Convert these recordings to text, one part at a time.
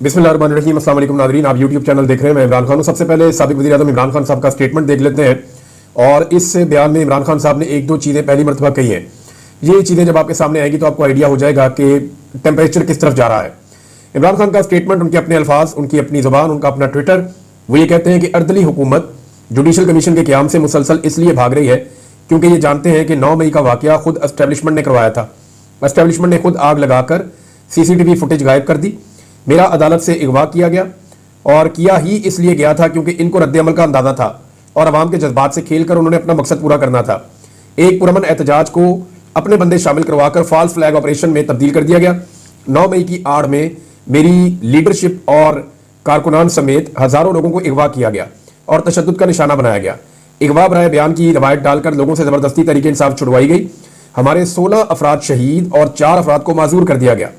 बिस्मिल्लाहिर्रहमानिर्रहीम। अस्सलाम वालेकुम नाज़रीन, आप यूट्यूब चैनल देख रहे हैं। मैं इमरान खान हूं। सबसे पहले साबिक़ वज़ीर-ए-आज़म इमरान खान साहब का स्टेटमेंट देख लेते हैं। और इस बयान में इमरान खान साहब ने एक दो चीज़ें पहली मरतबा कही हैं। ये चीज़ें जब आपके सामने आएगी तो आपको आइडिया हो जाएगा कि टेम्परेचर किस तरफ जा रहा है। इमरान खान का स्टेटमेंट, उनके अपने अल्फाज, उनकी अपनी ज़ुबान, उनका अपना ट्विटर, वो ये कहते हैं कि अर्दली हुकूमत जुडिशल कमीशन के क़याम से मुसलसल इसलिए भाग रही है क्योंकि ये जानते हैं कि 9 मई का वाक़या खुद एस्टेब्लिशमेंट ने करवाया था। एस्टेब्लिशमेंट ने खुद आग लगाकर CCTV फुटेज गायब कर दी। मेरा अदालत से अगवा किया गया और किया ही इसलिए गया था क्योंकि इनको रद्द-ए-अमल का अंदाजा था और अवाम के जज्बात से खेलकर उन्होंने अपना मकसद पूरा करना था। एक पुरअमन एहतजाज को अपने बंदे शामिल करवाकर फॉल्स फ्लैग ऑपरेशन में तब्दील कर दिया गया। 9 मई की आड़ में मेरी लीडरशिप और कारकुनान समेत हज़ारों लोगों को अगवा किया गया और तशद्दुद का निशाना बनाया गया। अगवा बराए बयान की रवायत डालकर लोगों से ज़बरदस्ती तरीके इंसाफ छुड़वाई गई। हमारे 16 अफराद शहीद और 4 अफराद को माजूर कर दिया गया।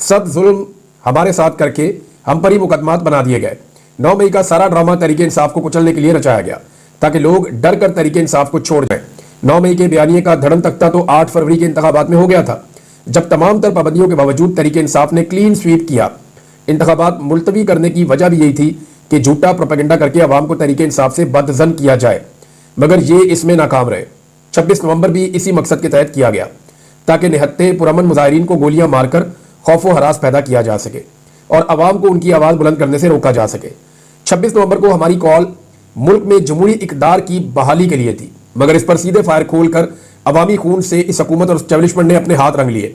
सब जुल्म हमारे साथ करके हम पर ही मुकदमात बना दिए गए। 9 मई का सारा ड्रामा तरीके इंसाफ को कुचलने के लिए रचाया गया ताकि लोग डर कर तरीके इंसाफ को छोड़ जाएं। 9 मई के बयानिए का धड़म तख्ता तो 8 फरवरी के इंतखाबात में हो गया था, जब तमाम तर पाबंदियों के बावजूद तरीके इंसाफ ने क्लीन स्वीप किया। इंतखाबात मुलतवी करने की वजह भी यही थी कि झूठा प्रोपेगेंडा करके अवाम को तरीके इंसाफ से बदजन किया जाए, मगर ये इसमें नाकाम रहे। 26 नवंबर भी इसी मकसद के तहत किया गया ताकि निहत्ते पुरअमन मुजाहिरीन को गोलियां मारकर खौफ व हरास पैदा किया जा सके और अवाम को उनकी आवाज़ बुलंद करने से रोका जा सके। 26 नवंबर को हमारी कॉल मुल्क में जमहूरी इक़दार की बहाली के लिए थी, मगर इस पर सीधे फायर खोलकर अवामी खून से इस हुकूमत और एस्टेब्लिशमेंट ने अपने हाथ रंग लिए।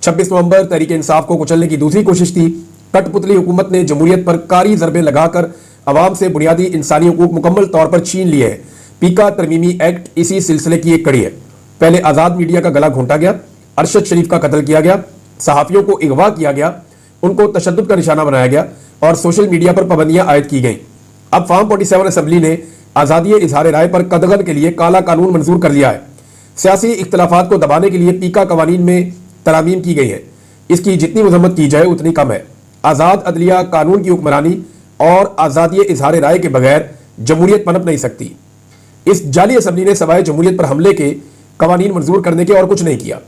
26 नवंबर तहरीक इंसाफ को कुचलने की दूसरी कोशिश थी। कठपुतली हुकूमत ने जमहूरियत पर कारी ज़रबे लगाकर अवाम से बुनियादी इंसानी हुकूक मुकम्मल तौर पर छीन लिए हैं। पीका तरमीमी एक्ट इसी सिलसिले की एक कड़ी है। पहले आज़ाद मीडिया का गला घोंटा गया, अरशद शरीफ का कत्ल किया गया, सहाफ़ियों को अगवा किया गया, उनको तशद्दुद का निशाना बनाया गया और सोशल मीडिया पर पाबंदियां आयद की गई। अब फार्म 47 असम्बली ने आज़ादी इजहार राय पर कदगन के लिए काला कानून मंजूर कर लिया है। सियासी इख्तलाफात को दबाने के लिए पीका कवानीन में तरामीम की गई है। इसकी जितनी मजम्मत की जाए उतनी कम है। आज़ाद अदलिया, कानून की हुक्मरानी और आज़ादी इजहार राय के बगैर जमहूरियत पनप नहीं सकती। इस जाली असम्बली ने सवाए जमहूरियत पर हमले के कवानीन मंजूर करने के और कुछ नहीं किया।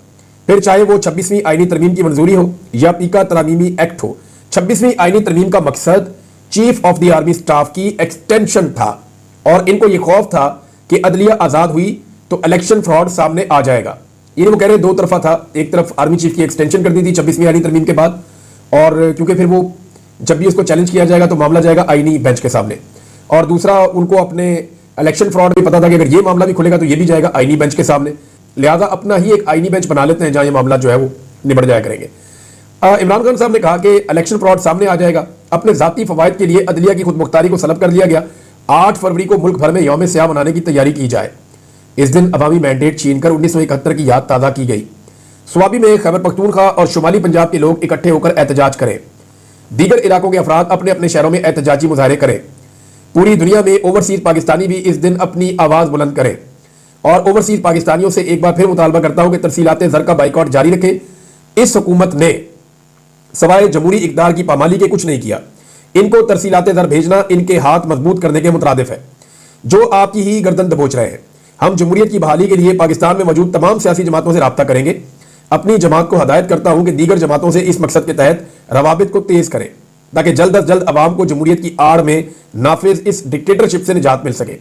फिर चाहे वो 26वीं आईनी तरमीम की मंजूरी हो या पीका तरामीमी एक्ट हो, 26वीं आईनी तरमीम का मकसद chief of the army staff की एक्सटेंशन था और इनको ये खौफ था कि अदलिया आज़ाद हुई तो इलेक्शन फ्रॉड सामने आ जाएगा। ये वो कह रहे दो तरफा था। एक तरफ आर्मी चीफ की एक्सटेंशन कर दी थी 26वीं आईनी तरमीम के बाद, और क्योंकि फिर वो जब भी उसको चैलेंज किया जाएगा तो मामला जाएगा आईनी बेंच के सामने, और दूसरा उनको अपने इलेक्शन फ्रॉड भी पता था कि अगर ये मामला भी खुलेगा तो ये भी जाएगा आईनी बेंच के सामने। लिहाजा अपना ही एक आईनी बेंच बना लेते हैं जहां ये मामला जो है वो निबट जाया करेंगे। इमरान खान साहब ने कहा कि इलेक्शन फ्रॉड सामने आ जाएगा। अपने जाती फवायद के लिए अदलिया की खुदमुख्तारी को सलब कर लिया गया। 8 फरवरी को मुल्क भर में यौम स्याह मनाने की तैयारी की जाए। इस दिन अवामी मैंडेट छीनकर 1971 की याद ताज़ा की गई। स्वाबी में खैबर पख्तूनख्वा और शुमाली पंजाब के लोग इकट्ठे होकर एहतजाज करें। दीगर इलाकों के अफराद अपने अपने शहरों में एहतजाजी मुजाहरे करें। पूरी दुनिया में ओवरसीज पाकिस्तानी भी इस दिन अपनी आवाज़ बुलंद करें। और ओवरसीज पाकिस्तानियों से एक बार फिर मुतालबा करता हूं कि तरसीलाते ज़र का बाइकआउट जारी रखें। इस हुकूमत ने सवाए जमहूरी इक़दार की पामाली के कुछ नहीं किया। इनको तरसीलाते ज़र भेजना इनके हाथ मजबूत करने के मुतरादिफ है, जो आपकी ही गर्दन दबोच रहे हैं। हम जमहूरियत की बहाली के लिए पाकिस्तान में मौजूद तमाम सियासी जमातों से रब्ता करेंगे। अपनी जमात को हदायत करता हूं कि दीगर जमातों से इस मकसद के तहत रवाबित को तेज करें ताकि जल्द अज जल्द अवाम को जमहूरियत की आड़ में नाफिज इस डिक्टेटरशिप से निजात मिल सके।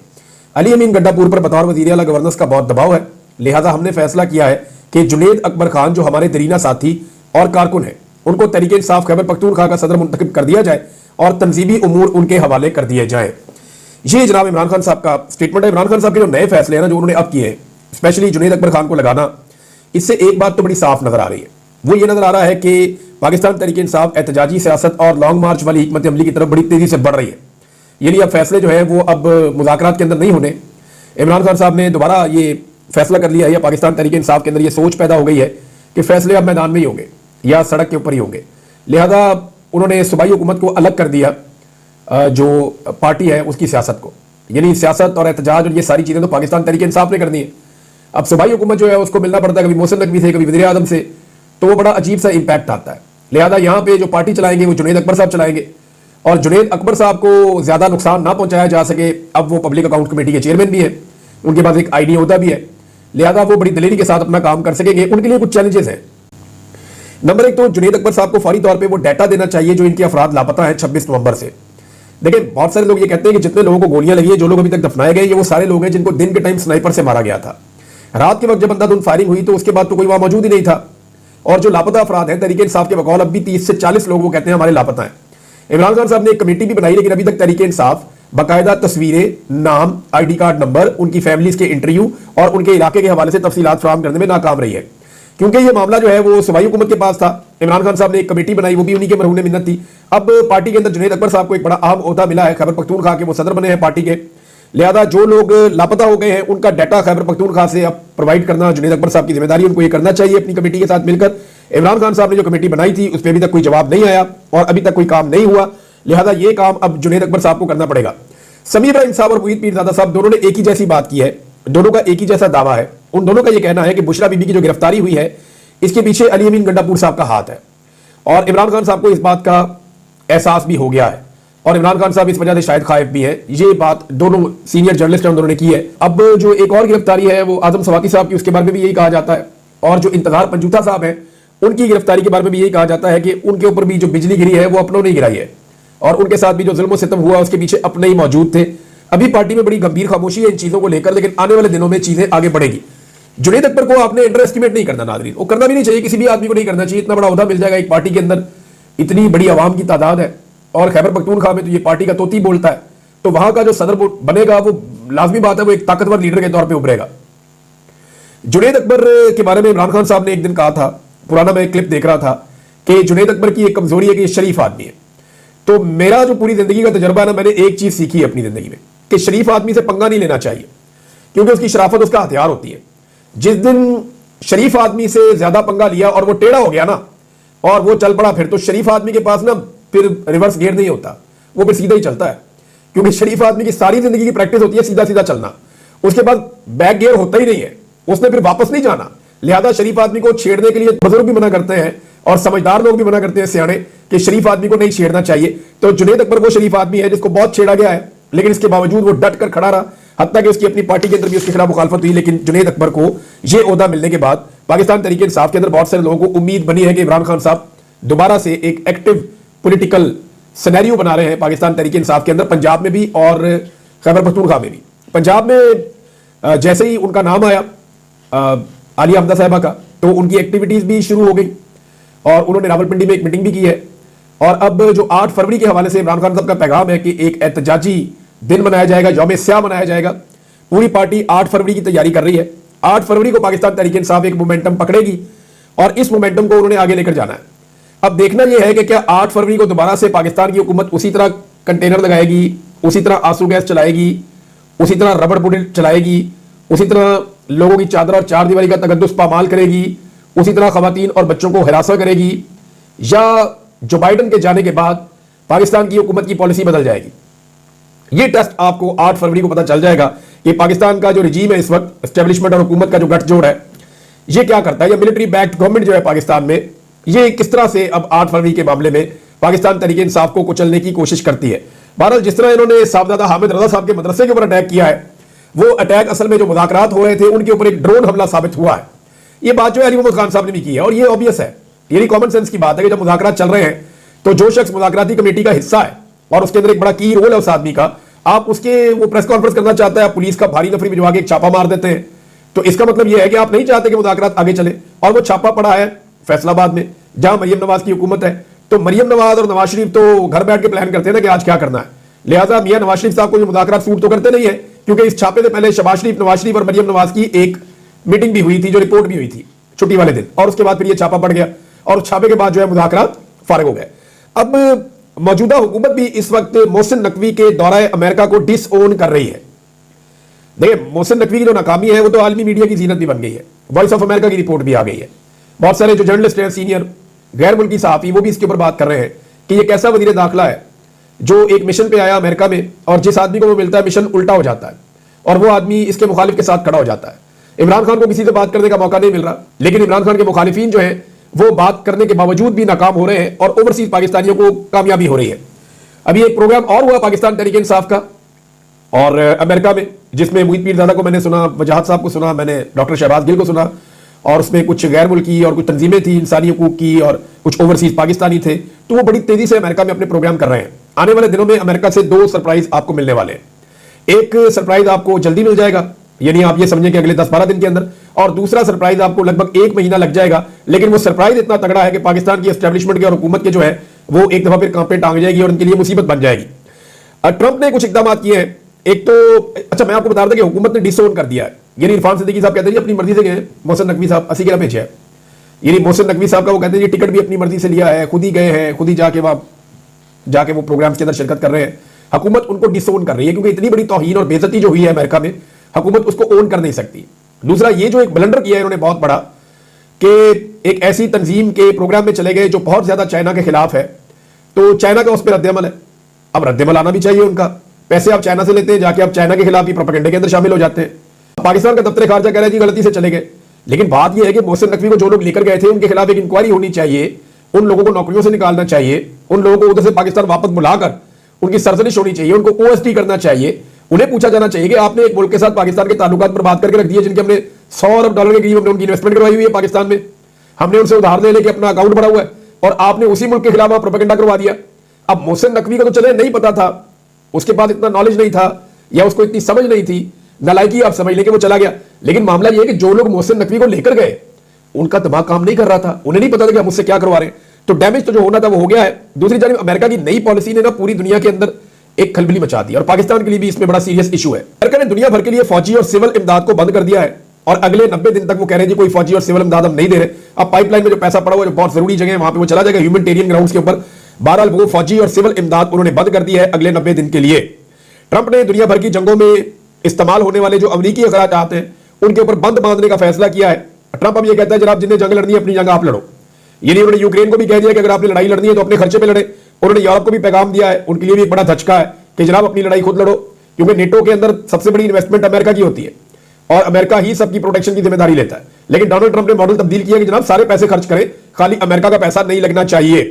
अली अमीन गड्डापुर पर बतौर वज़ीर आला गवर्नेंस का बहुत दबाव है, लिहाजा हमने फैसला किया है कि जुनेद अकबर खान जो हमारे दरीना साथी और कारकुन हैं, उनको तहरीक इंसाफ खैबर पख्तूनख्वा का सदर मुंतखब कर दिया जाए और तंजीमी उमूर उनके हवाले कर दिए जाएं। ये जनाब इमरान खान साहब का स्टेटमेंट है। इमरान खान साहब के जो नए फैसले हैं ना, जो उन्होंने अब किए हैं, स्पेशली जुनेद अकबर खान को लगाना, इससे एक बात तो बड़ी साफ नजर आ रही है। वो ये नजर आ रहा है कि पाकिस्तान तहरीक इंसाफ एहतजाजी सियासत और लॉन्ग मार्च वाली हिकमत अमली की तरफ बड़ी तेजी से बढ़ रही है। यानी अब फैसले जो है वो अब मुज़ाकरात के अंदर नहीं होने। इमरान खान साहब ने दोबारा ये फैसला कर लिया है, या पाकिस्तान तहरीक इंसाफ के अंदर ये सोच पैदा हो गई है कि फैसले अब मैदान में ही होंगे या सड़क के ऊपर ही होंगे। लिहाजा उन्होंने सूबाई हुकूमत को अलग कर दिया, जो पार्टी है उसकी सियासत को। यानी सियासत और एहतजाज और ये सारी चीज़ें तो पाकिस्तान तहरीक इंसाफ ने करनी है। अब सूबाई हुकूमत जो है उसको मिलना पड़ता है कभी मोहसिन नकवी से, कभी वज़ीर आज़म से, तो वो बड़ा अजीब सा इम्पैक्ट आता है। लिहाजा यहाँ पे जो पार्टी चलाएंगे वो जुनेद अकबर साहब चलाएंगे, और जुनेद अकबर साहब को ज़्यादा नुकसान ना पहुंचाया जा सके। अब वो पब्लिक अकाउंट कमेटी के चेयरमैन भी है, उनके पास एक आईनी ओहदा भी है, लिहाजा वो बड़ी दलेरी के साथ अपना काम कर सकेंगे। उनके लिए कुछ चैलेंजेस हैं। नंबर एक, तो जुनैद अकबर साहब को फौरी तौर पे वो डाटा देना चाहिए जो इनके अफराद लापता है 26 नवंबर से। देखिए, बहुत सारे लोग ये कहते हैं कि जितने लोगों को गोलियां लगी है, जो लोग अभी तक दफनाए गए, ये वो सारे लोग हैं जिनको दिन के टाइम स्नाइपर से मारा गया था। रात के वक्त जब अंधाधुंध फायरिंग हुई तो उसके बाद तो कोई वहां मौजूद ही नहीं था। और जो लापता अफराद हैं, तहरीक इंसाफ के बकौल अब भी 30 से 40 लोग वो कहते हैं हमारे लापता हैं। इमरान खान साहब ने एक कमेटी भी बनाई, लेकिन अभी तक तहरीक इंसाफ बाकायदा तस्वीरें, नाम, ID कार्ड नंबर, उनकी फैमिलीज के इंटरव्यू और उनके इलाके के हवाले से तफसीलात फराहम करने में नाकाम रही है। क्योंकि ये मामला जो है वो सूबाई हुकूमत के पास था। इमरान खान साहब ने एक कमेटी बनाई, वो भी उन्हीं के मरहून मिन्नत थी। अब पार्टी के अंदर जुनैद अकबर साहब को एक बड़ा अहम ओहदा मिला है, खैबर पख्तूनख्वा के वो सदर बने हैं पार्टी के। लिहाजा जो लोग लापता हो गए हैं उनका डाटा खैबर पख्तूनख्वा से अब प्रोवाइड करना जुनैद अकबर साहब की जिम्मेदारी, उनको ये करना चाहिए अपनी कमेटी के साथ मिलकर। इमरान खान साहब ने जो कमेटी बनाई थी उस पर अभी तक कोई जवाब नहीं आया और अभी तक कोई काम नहीं हुआ। लिहाजा ये काम अब जुनैद अकबर साहब को करना पड़ेगा। समीर इब्राहिम साहब और मुहीद पीरजादा साहब दोनों ने एक ही जैसी बात की है, दोनों का एक ही जैसा दावा है। उन दोनों का यह कहना है कि बुशरा बीबी की जो गिरफ्तारी हुई है इसके पीछे अली अमीन गंडापुर साहब का हाथ है और इमरान खान साहब को इस बात का एहसास भी हो गया है और इमरान खान साहब इस वजह से शायद खाइफ भी है। ये बात दोनों सीनियर जर्नलिस्ट हैं, उन्होंने की है। अब जो एक और गिरफ्तारी है वो आजम सवाती साहब की, उसके बारे में भी यही कहा जाता है। और जो इंतजार पंजूथा साहब हैं उनकी गिरफ्तारी के बारे में भी यही कहा जाता है कि उनके ऊपर भी जो बिजली गिरी है वो अपनों ने गिराई है और उनके साथ भी जो जुल्म सितम हुआ उसके पीछे अपने ही मौजूद थे। अभी पार्टी में बड़ी गंभीर खामोशी है इन चीजों को लेकर, लेकिन आने वाले दिनों में चीजें आगे बढ़ेगी। जुनैद अकबर को आपने अंडर एस्टिमेट नहीं करना नाज़रीन, वो करना भी नहीं चाहिए, किसी भी आदमी को नहीं करना चाहिए। इतना बड़ा ओहदा मिल जाएगा एक पार्टी के अंदर, इतनी बड़ी आवाम की तादाद है और खैबर पख्तूनख्वा में तो ये पार्टी का तोती बोलता है, तो वहां का जो सदर बनेगा वो लाजमी बात है वो एक ताकतवर लीडर के तौर पर उभरेगा। जुनैद अकबर के बारे में इमरान खान साहब ने एक दिन कहा था, पुराना मैं एक क्लिप देख रहा था, कि जुनैद अकबर की एक कमजोरी है कि ये शरीफ आदमी है। तो मेरा जो पूरी जिंदगी का तजर्बा है ना, मैंने एक चीज सीखी है अपनी जिंदगी में कि शरीफ आदमी से पंगा नहीं लेना चाहिए, क्योंकि उसकी शराफत उसका हथियार होती है। जिस दिन शरीफ आदमी से ज्यादा पंगा लिया और वो टेढ़ा हो गया ना और वो चल पड़ा, फिर तो शरीफ आदमी के पास ना फिर रिवर्स गियर नहीं होता, वो फिर सीधा ही चलता है। क्योंकि शरीफ आदमी की सारी जिंदगी की प्रैक्टिस होती है सीधा सीधा चलना, उसके बाद बैक गियर होता ही नहीं है, उसने फिर वापस नहीं जाना। लिहाजा शरीफ आदमी को छेड़ने के लिए बुजुर्ग भी मना करते हैं और समझदार लोग भी मना करते हैं, सियाने, कि शरीफ आदमी को नहीं छेड़ना चाहिए। तो जुनैद अकबर वो शरीफ आदमी है जिसको बहुत छेड़ा गया है, लेकिन इसके बावजूद वो डट कर खड़ा रहा, हत्ता कि उसकी अपनी पार्टी के अंदर भी उसके खिलाफ मुखालफत हुई। लेकिन जुनैद अकबर को ये ओहदा मिलने के बाद पाकिस्तान तहरीक इंसाफ के अंदर बहुत सारे लोगों को उम्मीद बनी है कि इमरान खान साहब दोबारा से एक एक्टिव पॉलिटिकल सिनेरियो बना रहे हैं पाकिस्तान तहरीक इंसाफ के अंदर, पंजाब में भी और खैबर पख्तूनख्वा में भी। पंजाब में जैसे ही उनका नाम आया आलिया हमदा साहिबा का, तो उनकी एक्टिविटीज भी शुरू हो गई और उन्होंने रावलपिंडी में एक मीटिंग भी की है। और अब जो 8 फरवरी के हवाले से इमरान खान साहब का पैगाम है कि एक एहतजाजी दिन मनाया जाएगा, यौम स्याह मनाया जाएगा। पूरी पार्टी 8 फरवरी की तैयारी कर रही है। 8 फरवरी को पाकिस्तान तहरीक इंसाफ एक मोमेंटम पकड़ेगी और इस मोमेंटम को उन्होंने आगे लेकर जाना है। अब देखना यह है कि क्या 8 फरवरी को दोबारा से पाकिस्तान की हुकूमत उसी तरह कंटेनर लगाएगी, उसी तरह आंसू गैस चलाएगी, उसी तरह रबड़ बुलेट चलाएगी, उसी तरह लोगों की चादर और चार दीवारी का तकद्दुस पामाल करेगी, उसी तरह खवातीन और बच्चों को हिरासत करेगी, या जो बाइडन के जाने के बाद पाकिस्तान की हुकूमत की पॉलिसी बदल जाएगी। यह टेस्ट आपको 8 फरवरी को पता चल जाएगा कि पाकिस्तान का जो रिजीम है इस वक्त, एस्टेब्लिशमेंट और हुकूमत का जो गठजोड़ है, ये क्या करता है। या मिलिट्री बैक्ड गवर्नमेंट जो है पाकिस्तान में, ये किस तरह से अब 8 फरवरी के मामले में पाकिस्तान तहरीक इंसाफ को कुचलने की कोशिश करती है। बहरहाल जिस तरह इन्होंने साहबजादा हामिद रजा साहब के मदरसे के ऊपर अटैक किया है, वो अटैक असल में जो मुज़ाकरात हो रहे थे उनके ऊपर एक ड्रोन हमला साबित हुआ है। ये बात जो है अली मोहम्मद खान साहब ने भी की है और ये ऑब्वियस है, ये कॉमन सेंस की बात है कि जब मुज़ाकरात चल रहे हैं तो जो शख्स मुज़ाकराती कमेटी का हिस्सा है और उसके अंदर एक बड़ा की रोल है उस आदमी का, आप उसके वो प्रेस कॉन्फ्रेंस करना चाहता है, पुलिस का भारी नफरी भिजवा के एक छापा मार देते हैं, तो इसका मतलब यह है कि आप नहीं चाहते कि मुज़ाकरात आगे चले। और वो छापा पड़ा है फैसलाबाद में जहां मरियम नवाज की हुकूमत है। तो मरियम नवाज और नवाज शरीफ तो घर बैठ के प्लान करते हैं ना कि आज क्या करना है। लिहाजा मियां नवाज शरीफ साहब को मुज़ाकरात सूट तो करते नहीं है, क्योंकि इस छापे से पहले शहबाज शरीफ, नवाज शरीफ और मरियम नवाज की एक मीटिंग भी हुई थी, जो रिपोर्ट भी हुई थी छुट्टी वाले दिन, और उसके बाद फिर ये छापा पड़ गया और छापे के बाद जो है मुज़ाकरात फारिग हो गए। अब मौजूदा हुकूमत भी इस वक्त मोहसिन नकवी के दौरे अमेरिका को डिसओन कर रही है। देखिए, मोहसिन नकवी की जो नाकामी है वो तो आलमी मीडिया की जीनत भी बन गई है। वॉइस ऑफ अमेरिका की रिपोर्ट भी आ गई है, बहुत सारे जो जर्नलिस्ट हैं, सीनियर गैर मुल्की सहाफ़ी, वो भी इसके ऊपर बात कर रहे हैं कि ये कैसा वज़ीर दाखिला है जो एक मिशन पे आया अमेरिका में और जिस आदमी को वो मिलता है मिशन उल्टा हो जाता है और वो आदमी इसके मुखालिफ के साथ खड़ा हो जाता है। इमरान खान को किसी से बात करने का मौका नहीं मिल रहा, लेकिन इमरान खान के मुखालिफिन जो हैं वो बात करने के बावजूद भी नाकाम हो रहे हैं और ओवरसीज पाकिस्तानियों को कामयाबी हो रही है। अभी एक प्रोग्राम और हुआ पाकिस्तान तहरीक इंसाफ का और अमेरिका में, जिसमें मुहीद पीरजादा को मैंने सुना, वजाहत साहब को सुना, मैंने डॉक्टर शहबाज गिल को सुना और उसमें कुछ गैर मुल्की और कुछ तंजीमें थी इंसानी हकूक की और कुछ ओवरसीज पाकिस्तानी थे, तो वो बड़ी तेजी से अमेरिका में अपने प्रोग्राम कर रहे हैं। आने वाले दिनों में अमेरिका से 2 सरप्राइज आपको मिलने वाले हैं। एक सरप्राइज आपको जल्दी मिल जाएगा, यानी आप ये समझें कि अगले 10-12 दिन के अंदर, और दूसरा सरप्राइज आपको लगभग 1 महीना लग जाएगा। लेकिन वो सरप्राइज इतना तगड़ा है कि पाकिस्तान की एस्टेब्लिशमेंट की और हुकूमत के जो है वो एक दफा फिर कांपे टांग जाएगी और उनके लिए मुसीबत बन जाएगी। ट्रंप ने कुछ इकदाम किए हैं। एक तो अच्छा, मैं आपको बता रहा था कि हुकूमत ने डिसोन कर दिया है, यानी इरफान सिद्दीकी साहब कहते हैं अपनी मर्जी से गए, मोहसिन नकवी साहब 80 किला भेजे है, यानी मोहसिन नकवी साहब का वो कहते हैं टिकट भी अपनी मर्जी से लिया है, खुद ही गए हैं, खुद ही जाके वो प्रोग्राम्स के अंदर शिरकत कर रहे हैं। हुकूमत उनको डिसोन कर रही है क्योंकि इतनी बड़ी तौहीन और बेइज्जती जो हुई है अमेरिका में, हुकूमत उसको ओन कर नहीं सकती। दूसरा, ये जो एक ब्लंडर किया है इन्होंने बहुत बड़ा कि एक ऐसी तंजीम के प्रोग्राम में चले गए जो बहुत ज्यादा चाइना के खिलाफ है, तो चाइना का उस पर रद्दमल है। अब रद्दमल आना भी चाहिए उनका, पैसे आप चाइना से लेते हैं, जाके आप चाइना के खिलाफ ही प्रोपेगेंडे के अंदर शामिल हो जाते हैं। पाकिस्तान का दफ्तर खारजा कह रहा है जी गलती से चले गए, लेकिन बात यह है कि मोहसिन नकवी को जो लोग लेकर गए थे उनके खिलाफ एक इंक्वायरी होनी चाहिए, उन लोगों को नौकरियों से निकालना चाहिए, उन लोगों को उधर से पाकिस्तान वापस बुलाकर उनकी सरजनिश होनी चाहिए, उनको ओएसटी करना चाहिए, उन्हें पूछा जाना चाहिए कि आपने एक मुल्क के साथ पाकिस्तान के ताल्लुकात बर्बाद करके रख दिए जिनके हमने $100 अरब के करीब हमने उनकी इन्वेस्टमेंट करवाई हुई है पाकिस्तान में, हमने उनसे उधार ले लेके अपना अकाउंट भरा हुआ है, और आपने उसी मुल्क के खिलाफ प्रोपेगेंडा करवा दिया। अब मोहसिन नकवी का तो चले नहीं पता था, उसके पास इतना नॉलेज नहीं था या उसको इतनी समझ नहीं थी, नालायकी आप समझ लें कि वो चला गया। लेकिन मामला यह है कि जो लोग मोहसिन नकवी को लेकर गए उनका दिमाग काम नहीं कर रहा था, उन्हें नहीं पता था कि हम उससे क्या करवा रहे हैं, तो डैमेज तो जो होना था वो हो गया है। दूसरी जानिब अमेरिका की नई पॉलिसी ने ना पूरी दुनिया के अंदर एक खलबली मचा दी और पाकिस्तान के लिए भी इसमें बड़ा सीरियस इशू है। अमेरिका ने दुनिया भर के लिए फौजी और सिविल इमदाद को बंद कर दिया है और अगले 90 दिन तक वो कह रहे हैं कोई फौजी और सिविल इमदाद हम नहीं दे रहे। अब पाइपलाइन में जो पैसा पड़ा हुआ जो बहुत जरूरी जगह है वहां पे वो चला जाएगा ह्यूमैनिटेरियन ग्राउंड्स के ऊपर। बहरहाल वो फौजी और सिविल इमदाद उन्होंने बंद कर दिया है अगले 90 दिन के लिए। ट्रंप ने दुनिया भर की जंगों में इस्तेमाल होने वाले जो अमरीकी अखराजात हैं उनके ऊपर बंद बांधने का फैसला किया है। ट्रंप अब ये कहता है जनाब जिन्हें जंग लड़नी है अपनी जंग आप लड़ो, यानी उन्होंने यूक्रेन को भी कह दिया कि अगर आपने लड़ाई लड़नी है तो अपने खर्चे पे लड़े। उन्होंने यूरोप को भी पैगाम दिया है, उनके लिए भी एक बड़ा धचका है कि जनाब अपनी लड़ाई खुद लड़ो, क्योंकि नेटो के अंदर सबसे बड़ी इन्वेस्टमेंट अमेरिका की होती है और अमेरिका ही सबकी प्रोटेक्शन की जिम्मेदारी लेता है। लेकिन डोनाल्ड ट्रंप ने मॉडल तब्दील किया कि जनाब सारे पैसे खर्च करें, खाली अमेरिका का पैसा नहीं लगना चाहिए।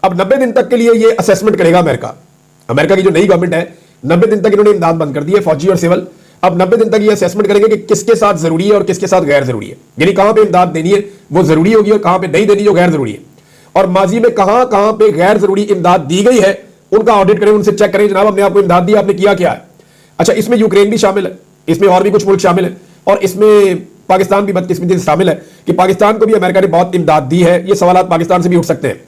अब 90 दिन तक के लिए ये असेसमेंट करेगा अमेरिका की जो नई गवर्नमेंट है, 90 दिन तक इन्होंने इमदाद बंद कर दी है फौजी और सिविल। अब 90 दिन तक ये असेसमेंट करेंगे कि किसके साथ जरूरी है और किसके साथ गैर जरूरी है, यानी कहां पे इमदाद देनी है वो जरूरी होगी और कहां पे नहीं देनी जो गैर जरूरी है, और माजी में कहां पे गैर जरूरी इमदाद दी गई है उनका ऑडिट करें, उनसे चेक करें जनाब हमने आपको इमदाद दी आपने किया क्या है। अच्छा, इसमें यूक्रेन भी शामिल है, इसमें और भी कुछ मुल्क शामिल है और इसमें पाकिस्तान भी बदकिस्मती से शामिल है कि पाकिस्तान को भी अमेरिका ने बहुत इमदाद दी है। ये सवाल पाकिस्तान से भी उठ सकते हैं।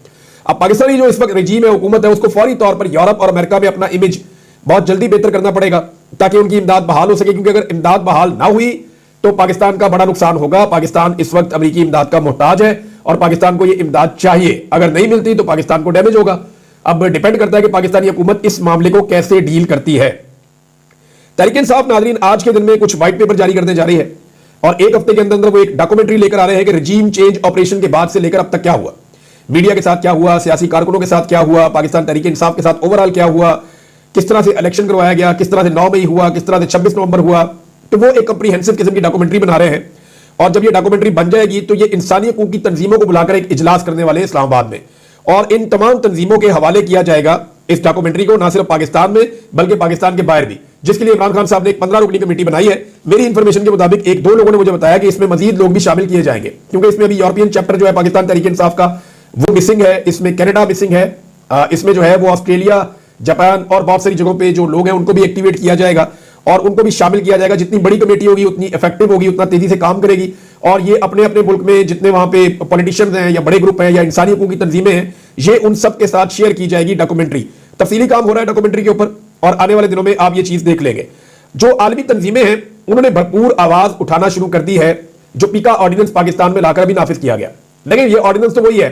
अब पाकिस्तानी जो इस वक्त रजीम है, हुकूमत है, उसको फौरी तौर पर यूरोप और अमेरिका में अपना इमेज बहुत जल्दी बेहतर करना पड़ेगा ताकि उनकी इमदाद बहाल हो सके, क्योंकि अगर इमदाद बहाल ना हुई तो पाकिस्तान का बड़ा नुकसान होगा। पाकिस्तान इस वक्त अमेरिकी इमदाद का मोहताज है और पाकिस्तान को यह इमदाद चाहिए, अगर नहीं मिलती तो पाकिस्तान को डैमेज होगा। अब डिपेंड करता है कि पाकिस्तानी हुकूमत इस मामले को कैसे डील करती है। तहरीक-ए-इंसाफ नाज़रीन आज के दिन में कुछ व्हाइट पेपर जारी करने जा रही है और एक हफ्ते के अंदर अंदर वो एक डॉक्यूमेंट्री लेकर आ रहे हैं कि रजीम चेंज ऑपरेशन के बाद से लेकर अब तक क्या हुआ, मीडिया के साथ क्या हुआ, सियासी कारकुनों के साथ क्या हुआ, पाकिस्तान तहरीक-ए-इंसाफ के साथ ओवरऑल क्या हुआ, किस तरह से इलेक्शन करवाया गया, किस तरह से 9 मई हुआ, किस तरह से 26 नवंबर हुआ। तो वो एक कंप्रीहेंसिव किस्म की डॉक्यूमेंट्री बना रहे हैं और जब ये डॉक्यूमेंट्री बन जाएगी तो ये इंसानी हकूक की तंजीमों को बुलाकर एक इजलास करने वाले हैं इस्लामाबाद में और इन तमाम तंजीमों के हवाले किया जाएगा इस डॉक्यूमेंट्री को, ना सिर्फ पाकिस्तान में बल्कि पाकिस्तान के बाहर भी, जिसके लिए इमरान खान साहब ने एक 15 रुकनी कमेटी बनाई है। मेरी इंफॉर्मेशन के मुताबिक 1-2 लोगों ने मुझे बताया कि इसमें मजीद लोग भी शामिल किए जाएंगे, क्योंकि इसमें अभी यूरोपियन चैप्टर जो है पाकिस्तान तहरीक-ए-इंसाफ का वो मिसिंग है, इसमें कनाडा मिसिंग है, इसमें जो है वो ऑस्ट्रेलिया, जापान और बहुत सारी जगहों पे जो लोग हैं उनको भी एक्टिवेट किया जाएगा और उनको भी शामिल किया जाएगा। जितनी बड़ी कमेटी होगी उतनी इफेक्टिव होगी, उतना तेजी से काम करेगी और ये अपने अपने मुल्क में जितने वहां पे पॉलिटिशियंस हैं या बड़े ग्रुप हैं या इंसानी हकूक की तंजीमें हैं, ये उन सब के साथ शेयर की जाएगी डॉक्यूमेंट्री। तफसीली काम हो रहा है डॉक्यूमेंट्री के ऊपर और आने वाले दिनों में आप ये चीज देख लेंगे। जो आलमी तंजीमें हैं उन्होंने भरपूर आवाज उठाना शुरू कर दी है। जो पीका ऑर्डिनेंस पाकिस्तान में लाकर भी नाफिज किया गया, लेकिन ये ऑर्डिनेंस तो वही है,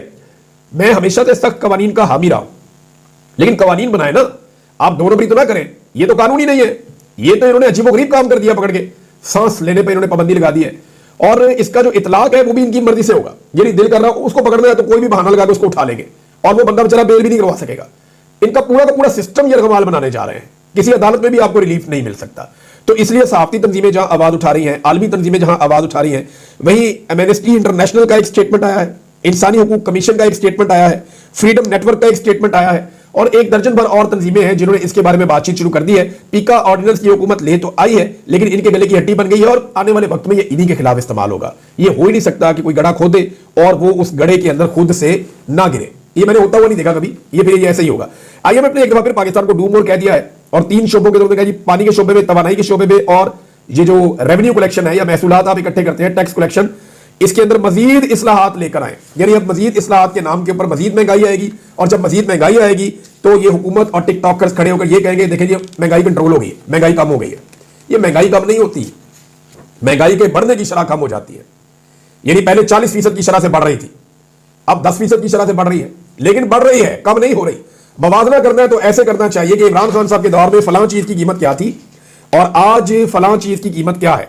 मैं हमेशा से सख्त कवानीन का हामी रहा हूं, लेकिन कवानीन बनाए ना, आप दो नंबरी तो ना करें, ये तो कानून ही नहीं है। ये तो इन्होंने अजीबोगरीब काम कर दिया, पकड़ के सांस लेने पर इन्होंने पाबंदी लगा दी है और इसका जो इतलाक है वो भी इनकी मर्जी से होगा। यदि दिल कर रहा हो उसको पकड़ना है तो कोई भी बहाना लगा के उसको उठा लेंगे और वो बंदा बेचारा बेल भी नहीं करवा सकेगा। इनका पूरा का पूरा सिस्टम ये रकमाल बनाने जा रहे हैं, किसी अदालत में भी आपको रिलीफ नहीं मिल सकता। तो इसलिए सहाफती तंजीमें जहां आवाज उठा रही हैं, आलमी तंजीमें जहां आवाज उठा रही हैं, वहीं एमनेस्टी इंटरनेशनल का एक स्टेटमेंट आया है, इंसानी हकूक कमीशन का एक स्टेटमेंट आया है, फ्रीडम नेटवर्क का एक स्टेटमेंट आया है और एक दर्जन भर और तंजीमें हैं जिन्होंने इसके बारे में बातचीत शुरू कर दी है। पीका ऑर्डिनेंस की हुकूमत ले तो आई है, लेकिन इनके गले की हड्डी बन गई है और आने वाले वक्त में ये इन्हीं के खिलाफ इस्तेमाल होगा। ये हो ही नहीं सकता कि कोई गड्ढा खोदे और वो उस गड्ढे के अंदर खुद से ना गिरे। ये मैंने होता हुआ नहीं देखा कभी, ये फिर ये ऐसे ही होगा। IMF ने एक दफा फिर पाकिस्तान को डूम और कह दिया है और 3 शोबों के दौरान कहा जी, पानी के शोबे में, तवानाई के शोबे में और ये जो रेवेन्यू कलेक्शन है या महसूलात आप इकट्ठे करते हैं, टैक्स कलेक्शन, इसके अंदर मजीद इस्लाहात लेकर आए। यानी अब मजीद इस्लाहात के नाम के ऊपर मजीद महंगाई आएगी और जब मजीद महंगाई आएगी तो ये हुकूमत और टिकटॉकर्स खड़े होकर ये कहेंगे देखें ये महंगाई कंट्रोल हो गई है, महंगाई कम हो गई है। ये महंगाई कम नहीं होती, महंगाई के बढ़ने की शरह कम हो जाती है। यानी पहले 40% की शरह से बढ़ रही थी, अब 10% की शरह से बढ़ रही है, लेकिन बढ़ रही है, कम नहीं हो रही। मवाजना करना है तो ऐसे करना चाहिए कि इमरान खान साहब के दौर में फलां चीज की कीमत क्या थी और आज फलां चीज की कीमत क्या है।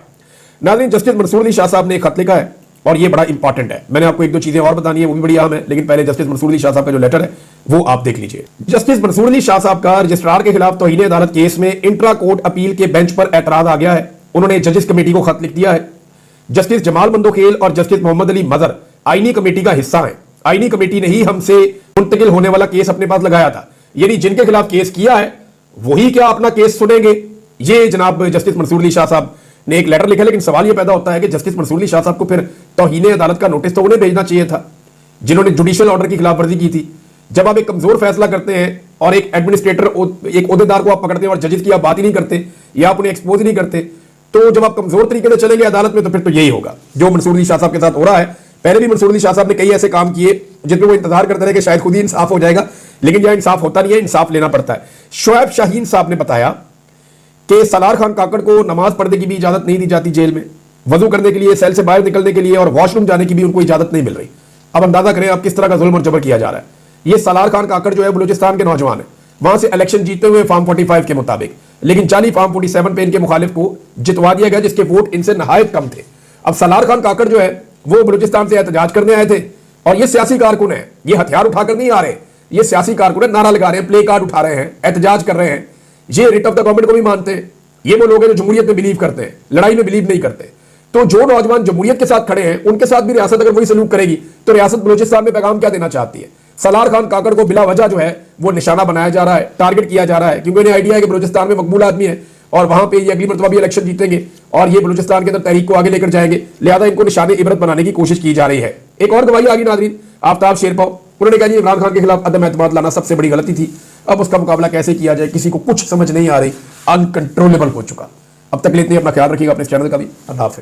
नाज़रीन, जस्टिस मंसूर अली शाह साहब ने एक खत लिखा है और ये बड़ा इंपॉर्टेंट है। मैंने आपको 1-2 चीजें और बतानी है, वो भी बड़ी अहम है, लेकिन पहले जस्टिस मंसूर अली शाह साहब का जो लेटर है वो आप देख लीजिए। जस्टिस मंसूर अली शाह साहब का रजिस्ट्रार के खिलाफ तौहीन अदालत केस में इंट्रा कोर्ट अपील के बेंच पर एतराज आ गया है। उन्होंने जजेस कमेटी को खत लिख दिया है। जस्टिस जमाल बंदोखेल और जस्टिस मोहम्मद अली मजर आईनी कमेटी का हिस्सा है। आईनी कमेटी ने ही हमसे मुंतकिल होने वाला केस अपने पास लगाया था। यानी जिनके खिलाफ केस किया है वही क्या अपना केस सुनेंगे। ये जनाब जस्टिस मंसूर अली शाह साहब ने एक लेटर लिखा, लेकिन सवाल यह पैदा होता है कि जस्टिस मंसूर अली शाह साहब को फिर तौहीन अदालत का नोटिस तो उन्हें भेजना चाहिए था जिन्होंने जुडिशियल ऑर्डर की खिलाफ वर्जी की थी। जब आप एक कमजोर फैसला करते हैं और एक एडमिनिस्ट्रेटर, एक ओहदेदार को आप पकड़ते हैं और जजेस की आप बात ही नहीं करते या आप उन्हें एक्सपोज ही नहीं करते, तो जब आप कमजोर तरीके से चलेंगे अदालत में तो फिर तो यही होगा जो मंसूर अली शाह साहब के साथ हो रहा है। पहले भी मंसूर अली शाह साहब ने कई ऐसे काम किए जिनमें वो इंतजार करते रहे कि शायद खुद ही इंसाफ हो जाएगा, लेकिन यह इंसाफ होता नहीं है, इंसाफ लेना पड़ता है। शोएब शाहीन साहब ने बताया कि सलार खान काकड़ को नमाज पढ़ने की भी इजाजत नहीं दी जाती जेल में, वजू करने के लिए, सेल से बाहर निकलने के लिए और वॉशरूम जाने की भी उनको इजाजत नहीं मिल रही। अब अंदाजा करें आप किस तरह का जुल्म और जबर किया जा रहा है। ये सलार खान काकड़ जो है बलूचिस्तान के नौजवान है, वहां से इलेक्शन जीते हुए फॉर्म 45 के मुताबिक, लेकिन जाली फॉर्म 47 पे इनके मुखालिफ को जितवा दिया गया जिसके वोट इनसे नहायत कम थे। अब सलार खान काकड़ जो है वो बलूचिस्तान से एहतजाज करने आए थे और ये सियासी कारकुन है, ये हथियार उठाकर नहीं आ रहे, ये सियासी कारकुन है, नारा लगा रहे हैं, प्ले कार्ड उठा रहे हैं, एहतजाज कर रहे हैं। ये रिट ऑफ द गवर्नमेंट को भी मानते हैं। ये वो लोग हैं जो जमहूरियत में बिलीव करते हैं, लड़ाई में बिलीव नहीं करते। तो जो नौजवान जमहूरियत के साथ खड़े हैं उनके साथ भी रियासत अगर वही सलूक करेगी तो रियासत बलूचिस्तान में पैगाम क्या देना चाहती है। सलार खान काकड़ को बिला वजह जो है वो निशाना बनाया जा रहा है, टारगेट किया जा रहा है, क्योंकि उन्हें आइडिया है कि बलूचिस्तान में मकबूल आदमी है और वहां पे ये अगली मरतबा भी इलेक्शन जीतेंगे और ये बलूचिस्तान के अंदर तहरीक को आगे लेकर जाएंगे, लिहाजा इनको निशाने इबरत बनाने की कोशिश की जा रही है। एक और गवाही आ गई नाज़रीन, आफ्ताब शेरपाव, उन्होंने कहा जी इमरान खान के खिलाफ अदम एतमाद लाना सबसे बड़ी गलती थी, अब उसका मुकाबला कैसे किया जाए किसी को कुछ समझ नहीं आ रही, अनकंट्रोलेबल हो चुका। अब तक ले इतनी, अपना ख्याल रखिएगा, अपने चैनल का भी। अल्लाह हाफ़िज़।